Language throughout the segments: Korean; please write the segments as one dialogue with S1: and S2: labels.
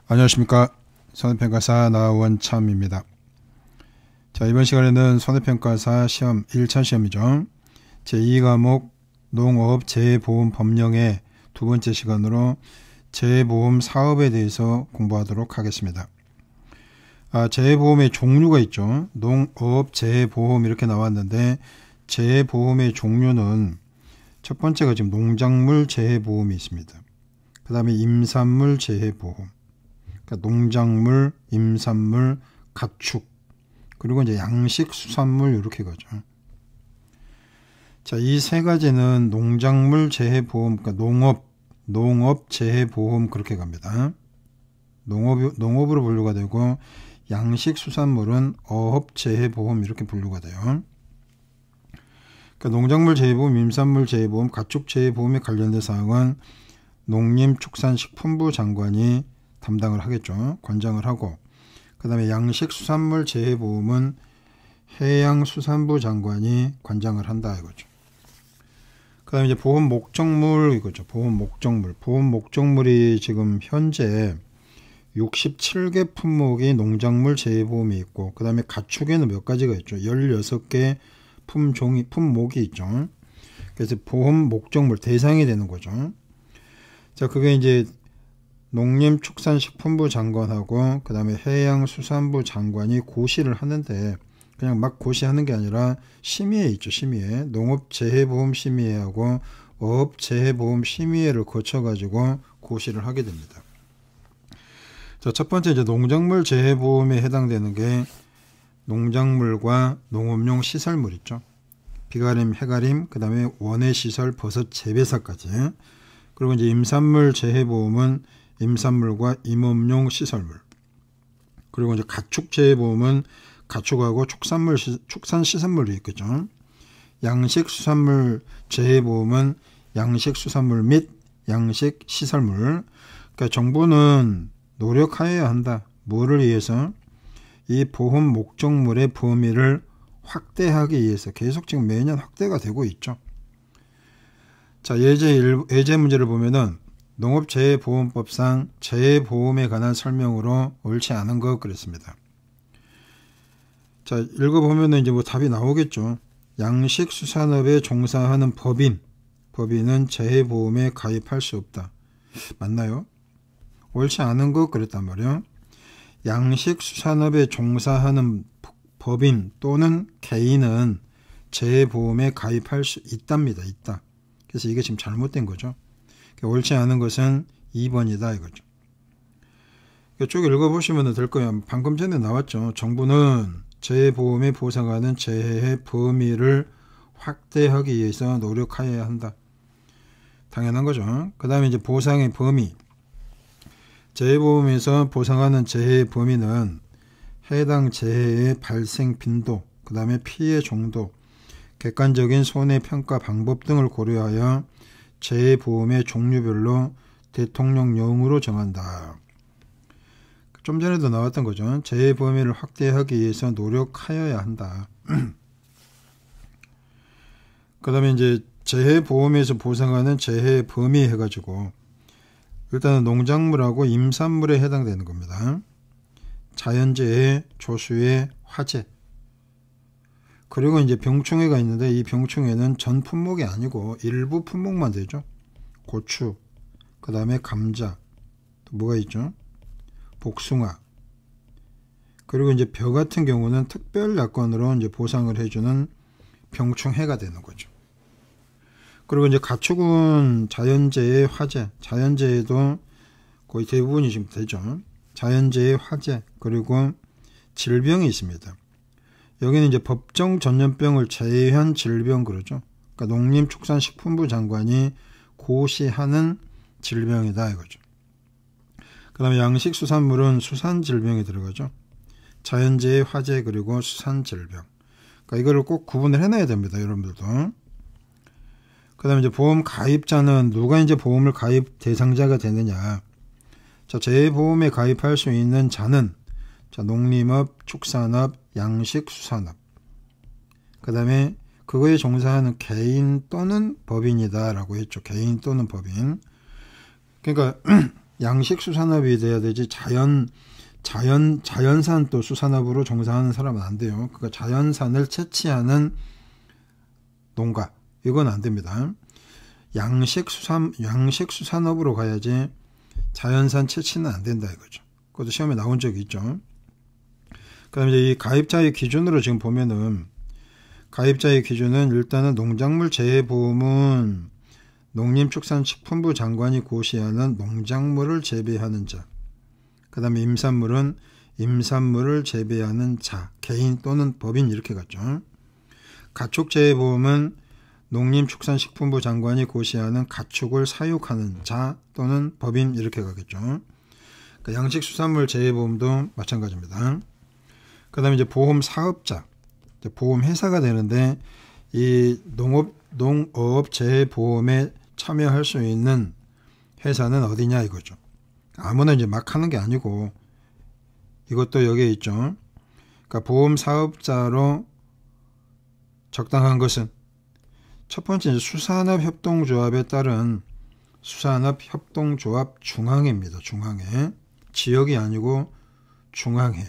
S1: 안녕하십니까. 손해평가사 나원참입니다. 자, 이번 시간에는 손해평가사 시험 1차 시험이죠. 제2과목 농업재해보험법령의 두 번째 시간으로 재해보험 사업에 대해서 공부하도록 하겠습니다. 재해보험의 종류가 있죠. 농업재해보험 이렇게 나왔는데 재해보험의 종류는 첫 번째가 지금 농작물 재해보험이 있습니다. 그 다음에 임산물 재해보험, 그러니까 농작물, 임산물, 가축, 그리고 이제 양식, 수산물 이렇게 가죠. 자, 이 세 가지는 농작물 재해보험, 그러니까 농업 재해보험 그렇게 갑니다. 농업으로 분류가 되고 양식, 수산물은 어업 재해보험 이렇게 분류가 돼요. 그러니까 농작물 재해보험, 임산물 재해보험, 가축 재해보험에 관련된 사항은 농림축산식품부 장관이 담당을 하겠죠. 관장을 하고, 그 다음에 양식수산물 재해보험은 해양수산부 장관이 관장을 한다 이거죠. 그 다음에 이제 보험 목적물 이거죠. 보험 목적물이 지금 현재 67개 품목이 농작물 재해보험이 있고, 그 다음에 가축에는 몇 가지가 있죠. 16개 품목이 있죠. 그래서 보험 목적물 대상이 되는 거죠. 자, 그게 이제 농림축산식품부 장관하고 그 다음에 해양수산부 장관이 고시를 하는데, 그냥 막 고시하는 게 아니라 심의회 있죠. 심의회, 농업재해보험심의회하고 어업재해보험심의회를 거쳐가지고 고시를 하게 됩니다. 자, 첫 번째 이제 농작물 재해보험에 해당되는 게 농작물과 농업용 시설물 있죠. 비가림, 해가림, 그 다음에 원해시설, 버섯 재배사까지. 그리고 이제 임산물 재해보험은 임산물과 임업용 시설물. 그리고 이제 가축 재해보험은 가축하고 축산 시설물이 있겠죠. 양식 수산물 재해보험은 양식 수산물 및 양식 시설물. 그러니까 정부는 노력하여야 한다. 뭐를 위해서? 이 보험 목적물의 범위를 확대하기 위해서 계속 지금 매년 확대가 되고 있죠. 자, 예제 문제를 보면은 농업재해보험법상 재해보험에 관한 설명으로 옳지 않은 것 그랬습니다. 자, 읽어보면은 이제 뭐 답이 나오겠죠. 양식수산업에 종사하는 법인은 재해보험에 가입할 수 없다. 맞나요? 옳지 않은 것 그랬단 말이에요. 양식수산업에 종사하는 법인 또는 개인은 재해보험에 가입할 수 있답니다. 있다. 그래서 이게 지금 잘못된 거죠. 옳지 않은 것은 2번이다 이거죠. 쭉 읽어보시면 될 거예요. 방금 전에 나왔죠. 정부는 재해보험에 보상하는 재해의 범위를 확대하기 위해서 노력하여야 한다. 당연한 거죠. 그 다음에 이제 보상의 범위. 재해보험에서 보상하는 재해의 범위는 해당 재해의 발생 빈도, 그 다음에 피해 정도, 객관적인 손해평가 방법 등을 고려하여 재해보험의 종류별로 대통령령으로 정한다. 좀 전에도 나왔던 거죠. 재해 범위를 확대하기 위해서 노력하여야 한다. 그 다음에 이제 재해보험에서 보상하는 재해 범위 해가지고 일단은 농작물하고 임산물에 해당되는 겁니다. 자연재해, 조수해, 화재. 그리고 이제 병충해가 있는데 이 병충해는 전 품목이 아니고 일부 품목만 되죠. 고추, 그 다음에 감자, 또 뭐가 있죠? 복숭아. 그리고 이제 벼 같은 경우는 특별 약관으로 이제 보상을 해주는 병충해가 되는 거죠. 그리고 이제 가축은 자연재해, 화재, 자연재해도 거의 대부분이 지금 되죠. 자연재해, 화재, 그리고 질병이 있습니다. 여기는 이제 법정 전염병을 제외한 질병 그러죠. 그러니까 농림축산식품부 장관이 고시하는 질병이다 이거죠. 그 다음에 양식수산물은 수산질병에 들어가죠. 자연재해, 화재, 그리고 수산질병. 그러니까 이거를 꼭 구분을 해놔야 됩니다. 여러분들도. 그 다음에 이제 보험 가입자는 누가 이제 보험을 가입 대상자가 되느냐. 자, 재해보험에 가입할 수 있는 자는 자, 농림업, 축산업, 양식, 수산업. 그 다음에 그거에 종사하는 개인 또는 법인이다 라고 했죠. 개인 또는 법인. 그러니까 양식 수산업이 돼야 되지 자연산 또 수산업으로 종사하는 사람은 안 돼요. 그러니까 자연산을 채취하는 농가 이건 안 됩니다. 양식 수산업으로 가야지 자연산 채취는 안 된다 이거죠. 그것도 시험에 나온 적이 있죠. 그다음에 이제 이 가입자의 기준으로 지금 보면은 가입자의 기준은 일단은 농작물 재해보험은 농림축산식품부 장관이 고시하는 농작물을 재배하는 자. 그 다음에 임산물은 임산물을 재배하는 자, 개인 또는 법인 이렇게 갔죠. 가축재해보험은 농림축산식품부 장관이 고시하는 가축을 사육하는 자 또는 법인 이렇게 가겠죠. 그러니까 양식수산물 재해보험도 마찬가지입니다. 그 다음에 이제 보험사업자, 보험회사가 되는데 이 농업 재해보험에 참여할 수 있는 회사는 어디냐 이거죠. 아무나 이제 막 하는 게 아니고 이것도 여기에 있죠. 그러니까 보험사업자로 적당한 것은 첫 번째 수산업협동조합에 따른 수산업협동조합 중앙회입니다. 중앙회. 지역이 아니고 중앙회.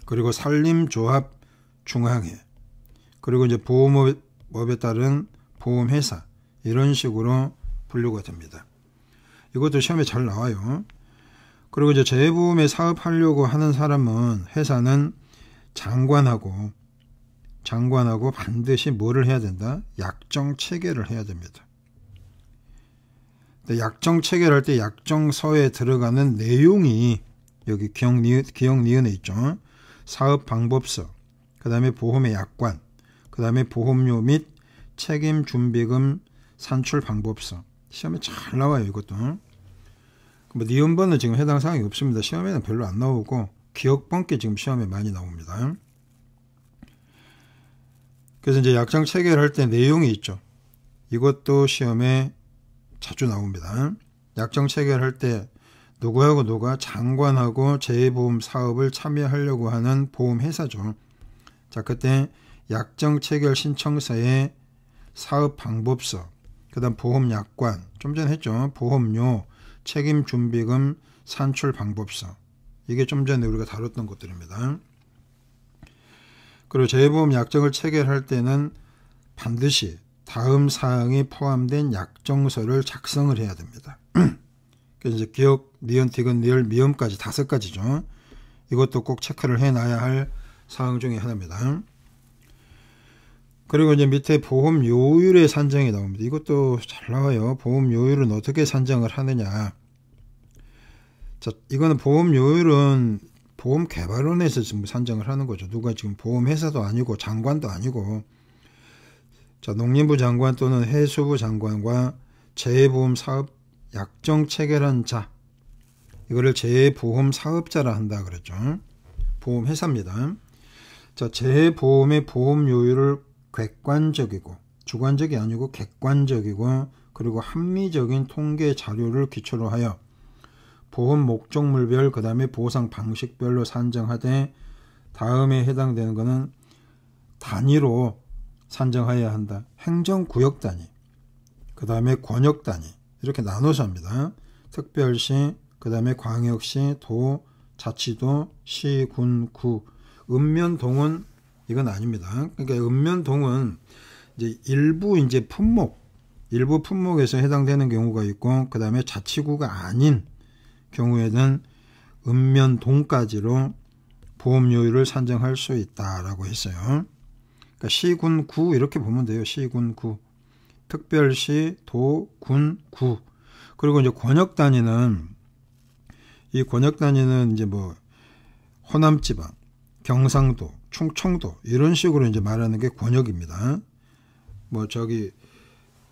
S1: 그리고 산림조합 중앙회. 그리고 이제 보험업에 따른 보험회사. 이런 식으로 분류가 됩니다. 이것도 시험에 잘 나와요. 그리고 이제 재해보험에 사업하려고 하는 사람은 회사는 장관하고 반드시 뭐를 해야 된다? 약정 체결을 해야 됩니다. 약정 체결할 때 약정서에 들어가는 내용이 여기 기억 니은에 있죠. 사업 방법서, 그 다음에 보험의 약관, 그 다음에 보험료 및 책임 준비금 산출 방법서. 시험에 잘 나와요. 이것도. 뭐 니은번은 지금 해당 사항이 없습니다. 시험에는 별로 안 나오고 기억번께 지금 시험에 많이 나옵니다. 그래서 이제 약정 체결할 때 내용이 있죠. 이것도 시험에 자주 나옵니다. 약정 체결할 때 누구하고 누가 장관하고 재해보험 사업을 참여하려고 하는 보험회사죠. 자, 그때 약정 체결 신청서에 사업 방법서, 그 다음 보험 약관, 좀 전에 했죠. 보험료, 책임 준비금, 산출 방법서. 이게 좀 전에 우리가 다뤘던 것들입니다. 그리고 재해보험 약정을 체결할 때는 반드시 다음 사항이 포함된 약정서를 작성을 해야 됩니다. 그래서 이제 기억, 니은, 디귿, 리을, 미음까지 5가지죠. 이것도 꼭 체크를 해놔야 할 사항 중에 하나입니다. 그리고 이제 밑에 보험 요율의 산정이 나옵니다. 이것도 잘 나와요. 보험 요율은 어떻게 산정을 하느냐. 자, 이거는 보험 요율은 보험개발원에서 지금 산정을 하는 거죠. 누가 지금 보험회사도 아니고 장관도 아니고. 자, 농림부 장관 또는 해수부 장관과 재해보험 사업 약정 체결한 자. 이거를 재해보험 사업자라 한다 그랬죠. 보험회사입니다. 자, 재해보험의 보험 요율을 객관적이고 주관적이 아니고 객관적이고 그리고 합리적인 통계 자료를 기초로 하여 보험 목적물별 그 다음에 보상 방식별로 산정하되 다음에 해당되는 것은 단위로 산정해야 한다. 행정구역 단위, 그 다음에 권역 단위 이렇게 나눠서 합니다. 특별시, 그 다음에 광역시, 도, 자치도, 시, 군, 구. 읍면동은 이건 아닙니다. 그러니까 읍면동은 이제 일부 품목에서 해당되는 경우가 있고, 그 다음에 자치구가 아닌 경우에는 읍면동까지로 보험료율을 산정할 수 있다라고 했어요. 그러니까 시, 군, 구 이렇게 보면 돼요. 시, 군, 구. 특별시, 도, 군, 구. 그리고 이제 권역 단위는 이제 뭐 호남지방, 경상도, 충청도 이런 식으로 이제 말하는 게 권역입니다. 뭐 저기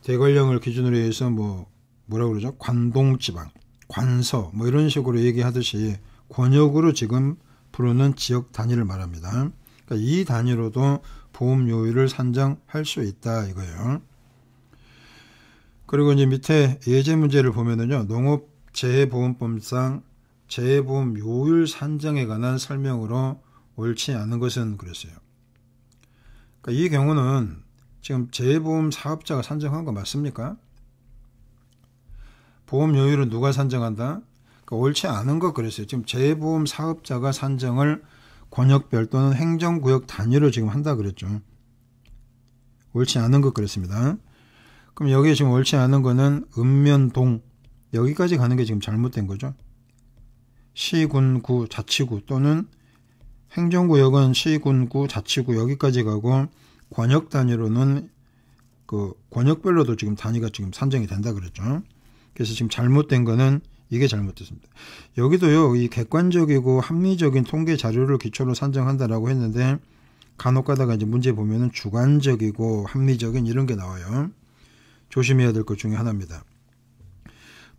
S1: 대관령을 기준으로 해서 뭐라고 그러죠? 관동지방, 관서 뭐 이런 식으로 얘기하듯이 권역으로 지금 부르는 지역 단위를 말합니다. 그러니까 이 단위로도 보험료율을 산정할 수 있다 이거예요. 그리고 이제 밑에 예제 문제를 보면은요, 농업재해보험법상 재해보험 요율 산정에 관한 설명으로 옳지 않은 것은 그랬어요. 그러니까 이 경우는 지금 재해보험 사업자가 산정한 거 맞습니까? 보험 요율은 누가 산정한다? 그러니까 옳지 않은 거 그랬어요. 지금 재보험 사업자가 산정을 권역별 또는 행정구역 단위로 지금 한다 그랬죠. 옳지 않은 것 그랬습니다. 그럼 여기에 지금 옳지 않은 거는 읍면동 여기까지 가는 게 지금 잘못된 거죠. 시, 군, 구, 자치구 또는 행정구역은 시, 군, 구, 자치구 여기까지 가고 권역 단위로는 그 권역별로도 지금 단위가 지금 산정이 된다 그랬죠. 그래서 지금 잘못된 거는 이게 잘못됐습니다. 여기도요, 이 객관적이고 합리적인 통계 자료를 기초로 산정한다라고 했는데 간혹 가다가 이제 문제 보면은 주관적이고 합리적인 이런 게 나와요. 조심해야 될 것 중에 하나입니다.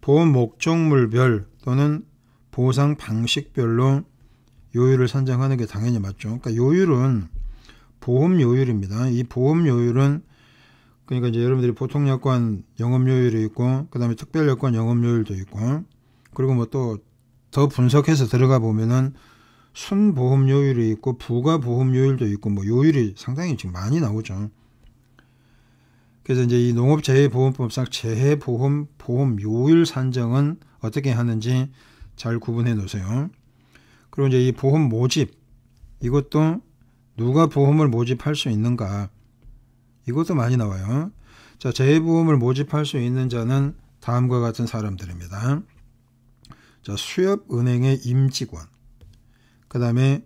S1: 보험 목적물별 또는 보상 방식별로 요율을 산정하는 게 당연히 맞죠. 그러니까 요율은 보험 요율입니다. 이 보험 요율은 그러니까 이제 여러분들이 보통 여건 영업 요율이 있고 그다음에 특별 여건 영업 요율도 있고 그리고 뭐 또 더 분석해서 들어가 보면은 순보험 요율이 있고 부가 보험 요율도 있고 뭐 요율이 상당히 지금 많이 나오죠. 그래서 이제 이 농업재해보험법상 재해보험 보험 요율 산정은 어떻게 하는지 잘 구분해 놓으세요. 그리고 이제 이 보험 모집 이것도 누가 보험을 모집할 수 있는가 이것도 많이 나와요. 자, 재해보험을 모집할 수 있는 자는 다음과 같은 사람들입니다. 자, 수협은행의 임직원, 그 다음에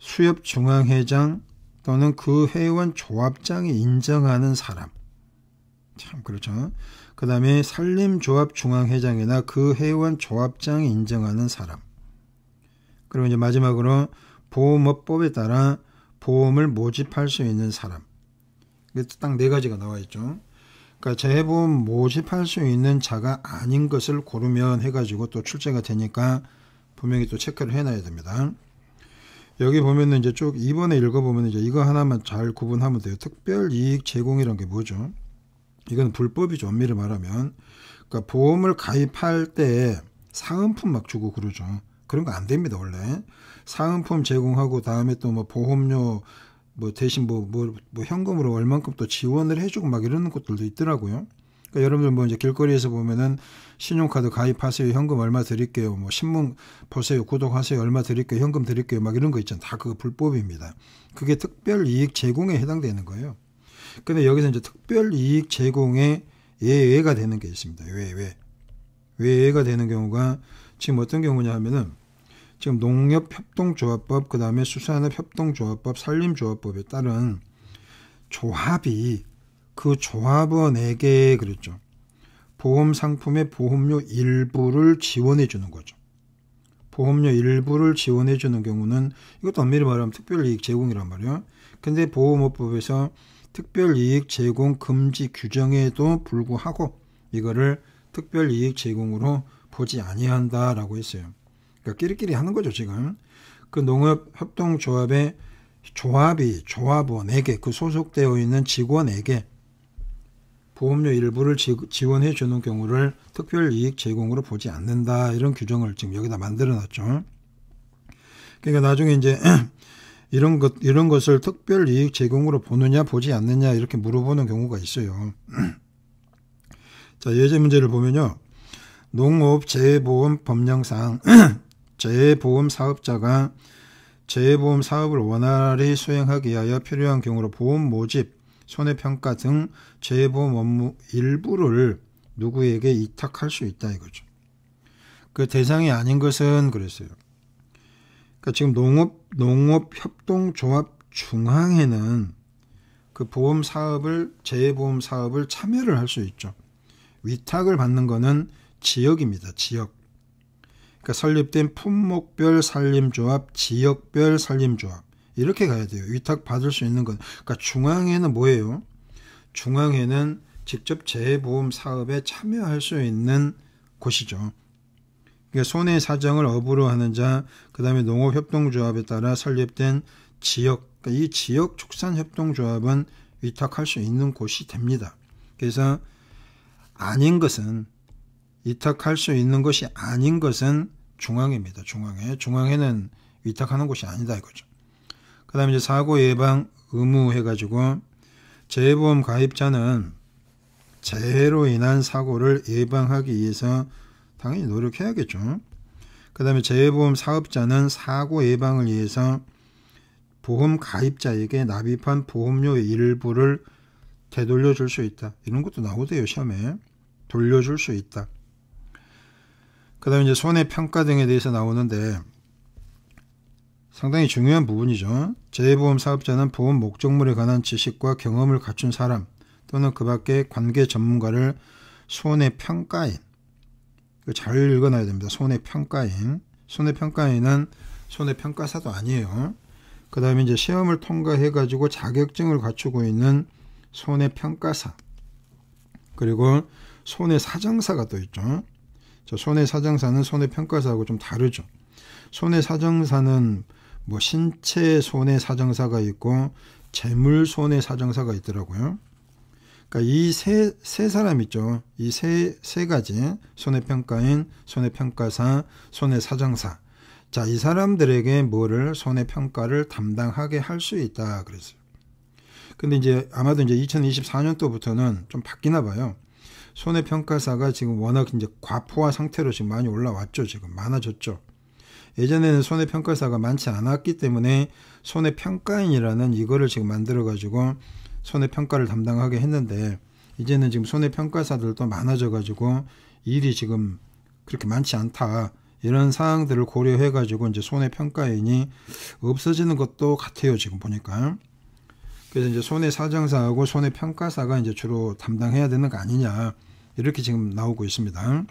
S1: 수협중앙회장 또는 그 회원 조합장이 인정하는 사람. 참 그렇죠. 그 다음에 산림조합중앙회장이나 그 회원 조합장이 인정하는 사람. 그리고 이제 마지막으로 보험업법에 따라 보험을 모집할 수 있는 사람. 딱 네 가지가 나와 있죠. 그러니까 재해보험 모집할 수 있는 자가 아닌 것을 고르면 해가지고 또 출제가 되니까 분명히 또 체크를 해놔야 됩니다. 여기 보면은 이제 쭉 2번에 읽어보면 이제 이거 하나만 잘 구분하면 돼요. 특별이익 제공이란 게 뭐죠? 이건 불법이죠. 엄밀히 말하면. 그러니까 보험을 가입할 때 사은품 막 주고 그러죠. 그런 거 안 됩니다, 원래. 사은품 제공하고 다음에 또 뭐 보험료 뭐 대신 뭐 현금으로 얼만큼 또 지원을 해주고 막 이러는 것들도 있더라고요. 그러니까 여러분들 뭐 이제 길거리에서 보면은 신용카드 가입하세요, 현금 얼마 드릴게요, 뭐 신문 보세요, 구독하세요, 얼마 드릴게요, 현금 드릴게요, 막 이런 거 있잖아요. 다 그거 불법입니다. 그게 특별이익 제공에 해당되는 거예요. 근데 여기서 이제 특별이익 제공에 예외가 되는 게 있습니다. 예외가 되는 경우가 지금 어떤 경우냐 하면은 지금 농협협동조합법, 그 다음에 수산업협동조합법, 산림조합법에 따른 조합이 그 조합원에게 그랬죠. 보험 상품의 보험료 일부를 지원해 주는 거죠. 보험료 일부를 지원해 주는 경우는 이것도 엄밀히 말하면 특별이익 제공이란 말이에요. 근데 보험업법에서 특별이익 제공 금지 규정에도 불구하고 이거를 특별이익 제공으로 보지 아니한다라고 했어요. 그러니까 끼리끼리 하는 거죠, 지금. 그 농업협동조합의 조합이 조합원에게 그 소속되어 있는 직원에게 보험료 일부를 지원해 주는 경우를 특별이익 제공으로 보지 않는다. 이런 규정을 지금 여기다 만들어 놨죠. 그러니까 나중에 이제 이런 것을 특별이익 제공으로 보느냐 보지 않느냐 이렇게 물어보는 경우가 있어요. 자, 예제 문제를 보면요. 농업재해보험 법령상 재해보험 사업자가 재해보험 사업을 원활히 수행하기 위하여 필요한 경우로 보험 모집, 손해평가 등 재해보험 업무 일부를 누구에게 위탁할 수 있다 이거죠. 그 대상이 아닌 것은 그랬어요. 그러니까 지금 농업협동조합 중앙에는 그 보험 사업을 재해보험 사업을 참여를 할 수 있죠. 위탁을 받는 거는 지역입니다. 지역. 그러니까 설립된 품목별 산림조합, 지역별 산림조합 이렇게 가야 돼요. 위탁 받을 수 있는 건. 그러니까 중앙에는 뭐예요? 중앙에는 직접 재해보험 사업에 참여할 수 있는 곳이죠. 그러니까 손해 사정을 업으로 하는 자, 그 다음에 농업협동조합에 따라 설립된 지역, 그러니까 이 지역 축산협동조합은 위탁할 수 있는 곳이 됩니다. 그래서 아닌 것은 위탁할 수 있는 것이 아닌 것은 중앙입니다. 중앙에는 위탁하는 곳이 아니다 이거죠. 그 다음에 이제 사고 예방 의무 해가지고 재해보험 가입자는 재해로 인한 사고를 예방하기 위해서 당연히 노력해야겠죠. 그 다음에 재해보험 사업자는 사고 예방을 위해서 보험 가입자에게 납입한 보험료의 일부를 되돌려줄 수 있다. 이런 것도 나오대요, 시험에. 돌려줄 수 있다. 그 다음에 이제 손해평가 등에 대해서 나오는데 상당히 중요한 부분이죠. 재해보험 사업자는 보험 목적물에 관한 지식과 경험을 갖춘 사람 또는 그 밖의 관계 전문가를 손해평가인, 잘 읽어놔야 됩니다. 손해평가인. 손해평가인은 손해평가사도 아니에요. 그 다음에 이제 시험을 통과해가지고 자격증을 갖추고 있는 손해평가사. 그리고 손해사정사가 또 있죠. 손해사정사는 손해평가사하고 좀 다르죠. 손해사정사는 뭐 신체 손해사정사가 있고 재물 손해사정사가 있더라고요. 그러니까 이 세 사람 있죠. 이 세 가지 손해평가인, 손해평가사, 손해사정사. 자, 이 사람들에게 뭐를 손해평가를 담당하게 할 수 있다 그랬어요. 근데 이제 아마도 이제 2024년도부터는 좀 바뀌나 봐요. 손해평가사가 지금 워낙 이제 과포화 상태로 지금 많이 올라왔죠. 지금 많아졌죠. 예전에는 손해평가사가 많지 않았기 때문에 손해평가인이라는 이거를 지금 만들어 가지고 손해평가를 담당하게 했는데 이제는 지금 손해평가사들도 많아져 가지고 일이 지금 그렇게 많지 않다. 이런 사항들을 고려해 가지고 이제 손해평가인이 없어지는 것도 같아요. 지금 보니까. 그래서 이제 손해사정사하고 손해평가사가 이제 주로 담당해야 되는 거 아니냐. 이렇게 지금 나오고 있습니다.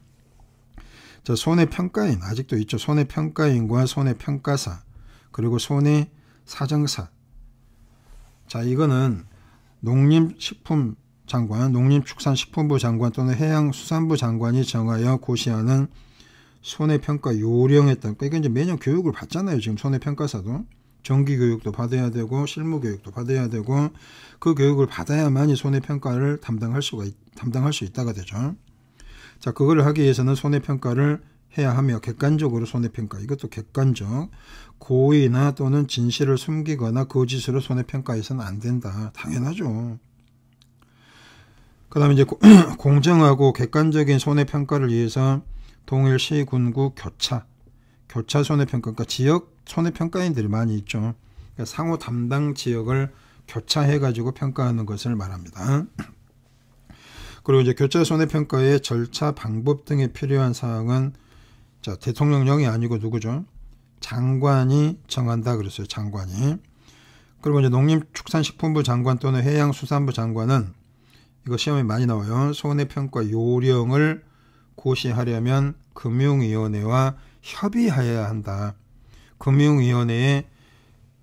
S1: 자, 손해평가인 아직도 있죠. 손해평가인과 손해평가사 그리고 손해사정사. 자, 이거는 농림식품 장관, 농림축산식품부 장관 또는 해양수산부 장관이 정하여 고시하는 손해평가 요령에 따라, 그러니까 이제 매년 교육을 받잖아요. 지금 손해평가사도 정기교육도 받아야 되고 실무교육도 받아야 되고 그 교육을 받아야만이 손해평가를 담당할 수 있다가 되죠. 자, 그거를 하기 위해서는 손해평가를 해야 하며 객관적으로 손해평가, 이것도 객관적, 고의나 또는 진실을 숨기거나 거짓으로 손해평가해서는 안 된다. 당연하죠. 그 다음에 이제 공정하고 객관적인 손해평가를 위해서 동일시, 군구, 교차 손해평가, 그러니까 지역 손해평가인들이 많이 있죠. 그러니까 상호 담당 지역을 교차해가지고 평가하는 것을 말합니다. 그리고 이제 교차 손해평가의 절차, 방법 등에 필요한 사항은 자, 대통령령이 아니고 누구죠? 장관이 정한다 그랬어요. 장관이. 그리고 이제 농림축산식품부 장관 또는 해양수산부 장관은 이거 시험에 많이 나와요. 손해평가 요령을 고시하려면 금융위원회와 협의해야 한다. 금융위원회에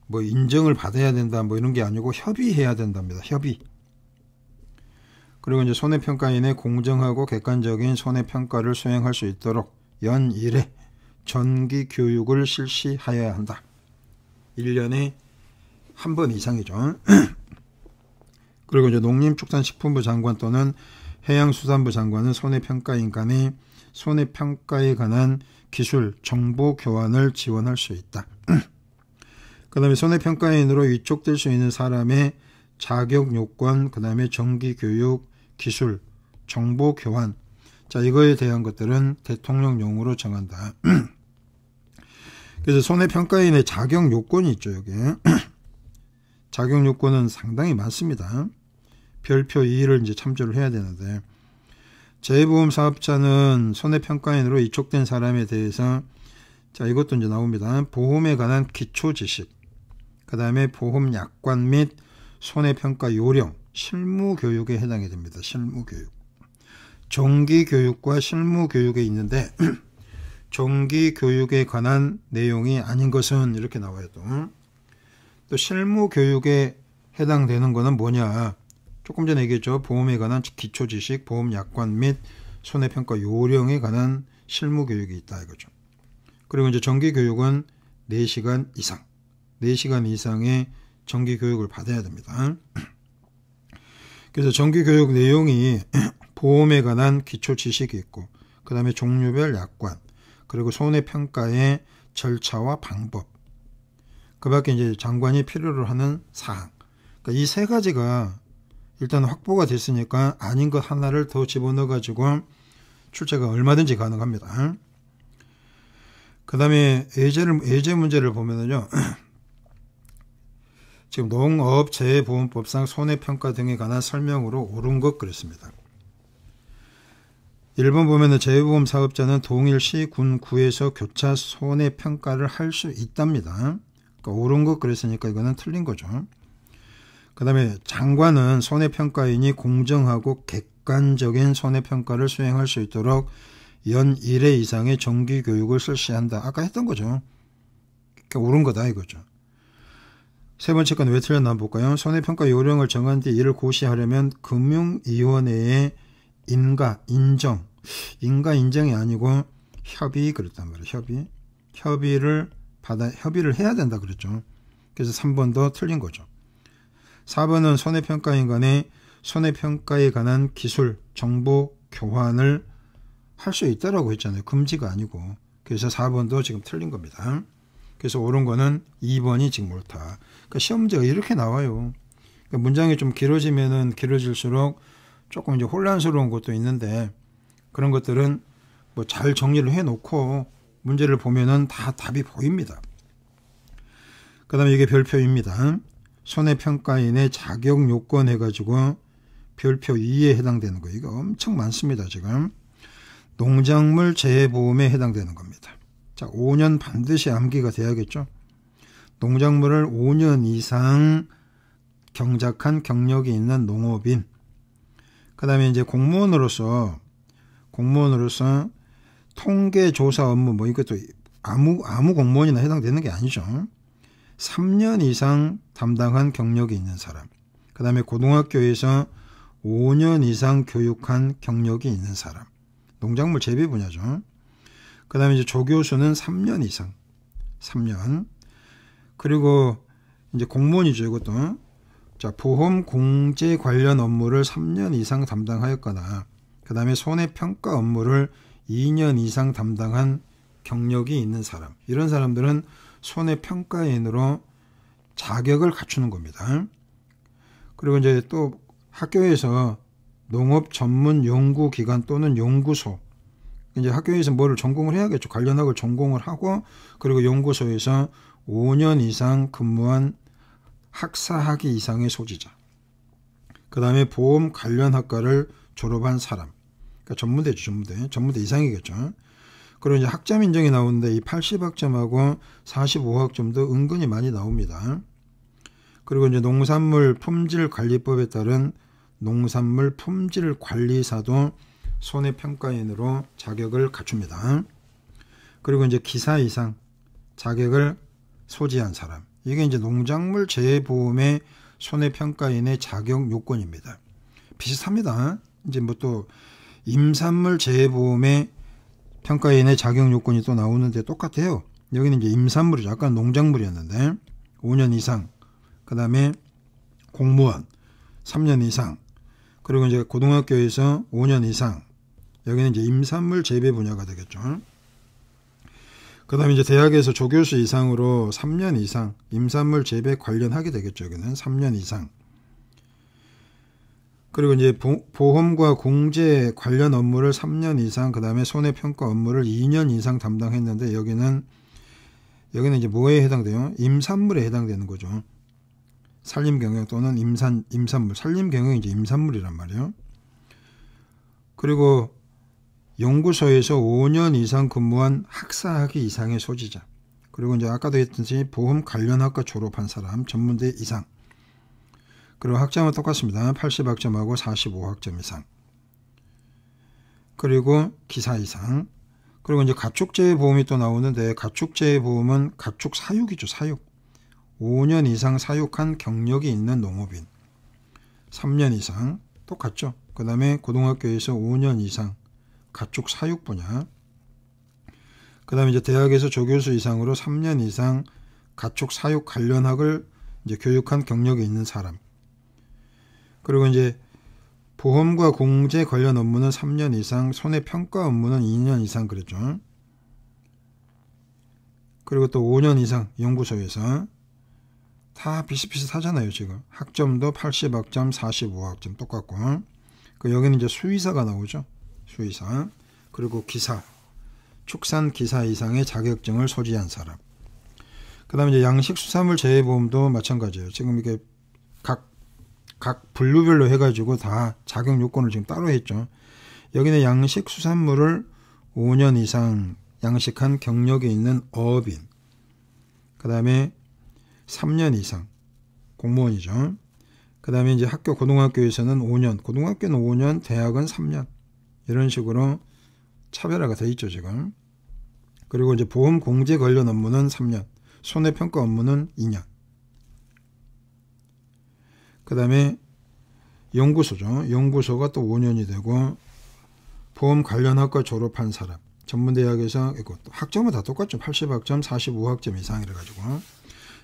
S1: 뭐 인정을 받아야 된다. 뭐 이런 게 아니고 협의해야 된답니다. 협의. 그리고 이제 손해평가인의 공정하고 객관적인 손해평가를 수행할 수 있도록 연 1회 정기 교육을 실시하여야 한다. 1년에 한 번 이상이죠. 그리고 이제 농림축산식품부 장관 또는 해양수산부 장관은 손해평가인 간의 손해평가에 관한 기술, 정보 교환을 지원할 수 있다. 그 다음에 손해평가인으로 위촉될 수 있는 사람의 자격 요건, 그 다음에 정기교육, 기술, 정보 교환. 자, 이거에 대한 것들은 대통령령으로 정한다. 그래서 손해평가인의 자격 요건이 있죠, 여기. 자격 요건은 상당히 많습니다. 별표 2를 이제 참조를 해야 되는데, 재해보험 사업자는 손해평가인으로 위촉된 사람에 대해서, 자, 이것도 이제 나옵니다. 보험에 관한 기초 지식, 그 다음에 보험 약관 및 손해평가 요령, 실무교육에 해당이 됩니다. 실무교육. 정기교육과 실무교육에 있는데, 정기교육에 관한 내용이 아닌 것은 이렇게 나와요. 또 실무교육에 해당되는 거는 뭐냐. 조금 전에 얘기했죠. 보험에 관한 기초지식, 보험 약관 및 손해평가 요령에 관한 실무교육이 있다 이거죠. 그리고 이제 정기교육은 4시간 이상, 4시간 이상의 정기교육을 받아야 됩니다. 그래서 정기교육 내용이 보험에 관한 기초지식이 있고, 그 다음에 종류별 약관, 그리고 손해평가의 절차와 방법, 그 밖에 이제 장관이 필요로 하는 사항. 그러니까 이 세 가지가 일단 확보가 됐으니까 아닌 것 하나를 더 집어넣어 가지고 출제가 얼마든지 가능합니다. 그 다음에 예제 문제를 보면은요, 지금 농업재해보험법상 손해평가 등에 관한 설명으로 옳은 것 그랬습니다. 1번 보면은 재해보험 사업자는 동일시 군, 구에서 교차 손해평가를 할 수 있답니다. 그러니까 옳은 것 그랬으니까 이거는 틀린 거죠. 그 다음에 장관은 손해평가인이 공정하고 객관적인 손해평가를 수행할 수 있도록 연 1회 이상의 정기교육을 실시한다. 아까 했던 거죠. 그러니까 옳은 거다 이거죠. 세 번째 건 왜 틀렸나 한번 볼까요? 손해평가 요령을 정한 뒤 이를 고시하려면 금융위원회의 인정이 아니고 협의 그랬단 말이에요. 협의를 해야 된다 그랬죠. 그래서 3번도 틀린 거죠. 4번은 손해평가인 간에 손해평가에 관한 기술, 정보 교환을 할 수 있다라고 했잖아요. 금지가 아니고. 그래서 4번도 지금 틀린 겁니다. 그래서 옳은 거는 2번이 지금 옳다. 그러니까 시험 문제가 이렇게 나와요. 그러니까 문장이 좀 길어지면은 길어질수록 조금 이제 혼란스러운 것도 있는데 그런 것들은 뭐 잘 정리를 해놓고 문제를 보면은 다 답이 보입니다. 그 다음에 이게 별표입니다. 손해평가인의 자격 요건 해가지고 별표 2에 해당되는 거. 이거 엄청 많습니다. 지금 농작물 재해보험에 해당되는 겁니다. 자, 5년 반드시 암기가 돼야겠죠. 농작물을 5년 이상 경작한 경력이 있는 농업인. 그 다음에 이제 공무원으로서 통계조사 업무, 뭐 이것도 아무 공무원이나 해당되는 게 아니죠. 3년 이상 담당한 경력이 있는 사람. 그 다음에 고등학교에서 5년 이상 교육한 경력이 있는 사람. 농작물 재배 분야죠. 그 다음에 이제 조교수는 3년 이상. 3년. 그리고 이제 공무원이죠, 이것도. 자, 보험 공제 관련 업무를 3년 이상 담당하였거나, 그 다음에 손해평가 업무를 2년 이상 담당한 경력이 있는 사람. 이런 사람들은 손해평가인으로 자격을 갖추는 겁니다. 그리고 이제 또 학교에서 농업 전문 연구기관 또는 연구소. 이제 학교에서 뭐를 전공을 해야겠죠. 관련 학을 전공을 하고, 그리고 연구소에서 5년 이상 근무한 학사학위 이상의 소지자. 그 다음에 보험 관련 학과를 졸업한 사람. 그러니까 전문대죠, 전문대 이상이겠죠. 그리고 이제 학점 인정이 나오는데 이 80학점하고 45학점도 은근히 많이 나옵니다. 그리고 이제 농산물 품질 관리법에 따른 농산물 품질 관리사도 손해평가인으로 자격을 갖춥니다. 그리고 이제 기사 이상 자격을 소지한 사람. 이게 이제 농작물 재해보험의 손해평가인의 자격 요건입니다. 비슷합니다. 이제 뭐 또 임산물 재해보험의 평가인의 자격 요건이 또 나오는데 똑같아요. 여기는 이제 임산물이죠. 아까 농작물이었는데 5년 이상. 그 다음에 공무원 3년 이상. 그리고 이제 고등학교에서 5년 이상. 여기는 이제 임산물 재배 분야가 되겠죠. 그 다음에 이제 대학에서 조교수 이상으로 3년 이상 임산물 재배 관련하게 되겠죠. 여기는 3년 이상. 그리고 이제 보험과 공제 관련 업무를 3년 이상, 그 다음에 손해평가 업무를 2년 이상 담당했는데 여기는 이제 뭐에 해당돼요? 임산물에 해당되는 거죠. 산림경영 또는 임산물. 산림경영이 이제 임산물이란 말이에요. 그리고 연구소에서 5년 이상 근무한 학사학위 이상의 소지자. 그리고 이제 아까도 했듯이 보험 관련 학과 졸업한 사람, 전문대 이상. 그리고 학점은 똑같습니다. 80학점하고 45학점 이상. 그리고 기사 이상. 그리고 이제 가축재해보험이 또 나오는데 가축재해보험은 가축 사육이죠. 사육. 5년 이상 사육한 경력이 있는 농업인. 3년 이상. 똑같죠. 그 다음에 고등학교에서 5년 이상 가축 사육 분야. 그 다음에 이제 대학에서 조교수 이상으로 3년 이상 가축 사육 관련 학을 이제 교육한 경력이 있는 사람. 그리고 이제 보험과 공제 관련 업무는 3년 이상, 손해평가 업무는 2년 이상 그랬죠. 그리고 또 5년 이상 연구소에서 다 비슷비슷하잖아요. 지금 학점도 80학점, 45학점 똑같고. 그 여기는 이제 수의사가 나오죠. 수의사. 그리고 기사, 축산 기사 이상의 자격증을 소지한 사람. 그 다음에 이제 양식 수산물 재해보험도 마찬가지예요. 지금 이게 각 분류별로 해가지고 다 자격 요건을 지금 따로 했죠. 여기는 양식 수산물을 5년 이상 양식한 경력이 있는 어업인, 그 다음에 3년 이상 공무원이죠. 그 다음에 이제 학교 고등학교에서는 5년, 고등학교는 5년, 대학은 3년, 이런 식으로 차별화가 돼 있죠 지금. 그리고 이제 보험 공제 관련 업무는 3년, 손해평가 업무는 2년. 그 다음에 연구소죠. 연구소가 또 5년이 되고, 보험 관련 학과 졸업한 사람, 전문대학에서 이거 학점은 다 똑같죠. 80학점, 45학점 이상 이래가지고.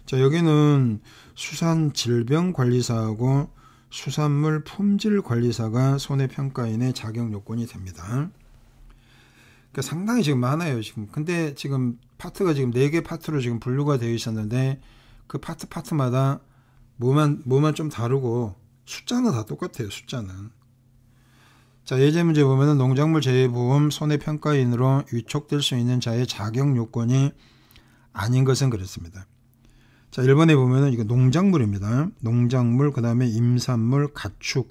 S1: 자, 여기는 수산질병관리사하고 수산물 품질관리사가 손해평가인의 자격 요건이 됩니다. 그러니까 상당히 지금 많아요 지금. 근데 지금 파트가 지금 4개 파트로 지금 분류가 되어 있었는데, 그 파트마다 뭐만 좀 다르고 숫자는 다 똑같아요. 숫자는. 자, 예제 문제 보면은 농작물 재해보험 손해평가인으로 위촉될 수 있는 자의 자격 요건이 아닌 것은 그렇습니다. 자, 1번에 보면은 이거 농작물입니다. 농작물, 그 다음에 임산물, 가축,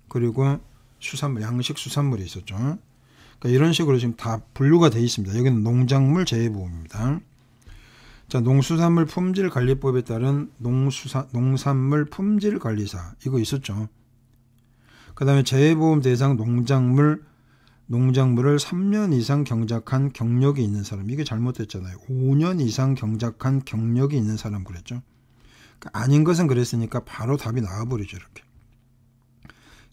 S1: 그리고 수산물, 양식 수산물이 있었죠. 그러니까 이런 식으로 지금 다 분류가 되어 있습니다. 여기는 농작물 재해보험입니다. 자, 농수산물 품질관리법에 따른 농산물 품질관리사, 이거 있었죠. 그 다음에 재해보험 대상 농작물을 3년 이상 경작한 경력이 있는 사람. 이게 잘못됐잖아요. 5년 이상 경작한 경력이 있는 사람 그랬죠. 그러니까 아닌 것은 그랬으니까 바로 답이 나와버리죠. 이렇게.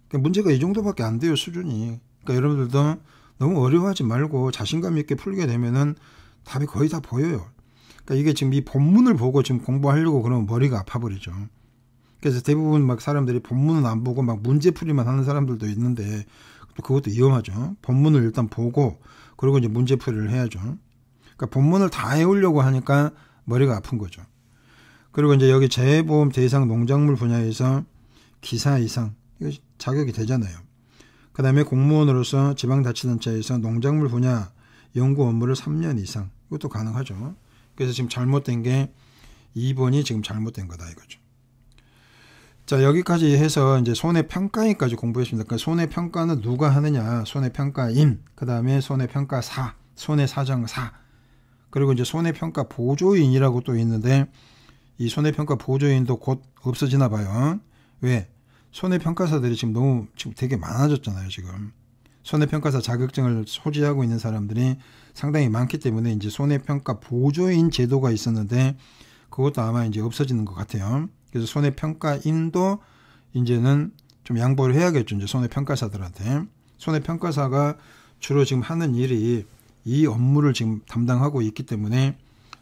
S1: 그러니까 문제가 이 정도밖에 안 돼요. 수준이. 그러니까 여러분들도 너무 어려워하지 말고 자신감 있게 풀게 되면은 답이 거의 다 보여요. 그러니까 이게 지금 이 본문을 보고 지금 공부하려고 그러면 머리가 아파버리죠. 그래서 대부분 막 사람들이 본문은 안 보고 막 문제풀이만 하는 사람들도 있는데, 또 그것도 위험하죠. 본문을 일단 보고 그리고 이제 문제풀이를 해야죠. 그러니까 본문을 다 외우려고 하니까 머리가 아픈 거죠. 그리고 이제 여기 재해보험 대상 농작물 분야에서 기사 이상, 이거 자격이 되잖아요. 그 다음에 공무원으로서 지방자치단체에서 농작물 분야 연구 업무를 3년 이상, 이것도 가능하죠. 그래서 지금 잘못된 게 2번이 지금 잘못된 거다 이거죠. 자, 여기까지 해서 이제 손해평가인까지 공부했습니다. 그러니까 손해평가는 누가 하느냐? 손해평가인, 그 다음에 손해평가사, 손해사정사, 그리고 이제 손해평가 보조인이라고 또 있는데, 이 손해평가 보조인도 곧 없어지나 봐요. 왜? 손해평가사들이 지금 되게 많아졌잖아요, 지금. 손해평가사 자격증을 소지하고 있는 사람들이 상당히 많기 때문에 이제 손해평가 보조인 제도가 있었는데, 그것도 아마 이제 없어지는 것 같아요. 그래서 손해평가인도 이제는 좀 양보를 해야겠죠. 이제 손해평가사들한테. 손해평가사가 주로 지금 하는 일이 이 업무를 지금 담당하고 있기 때문에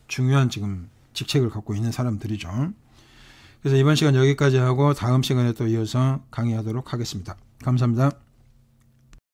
S1: 중요한 지금 직책을 갖고 있는 사람들이죠. 그래서 이번 시간 여기까지 하고 다음 시간에 또 이어서 강의하도록 하겠습니다. 감사합니다.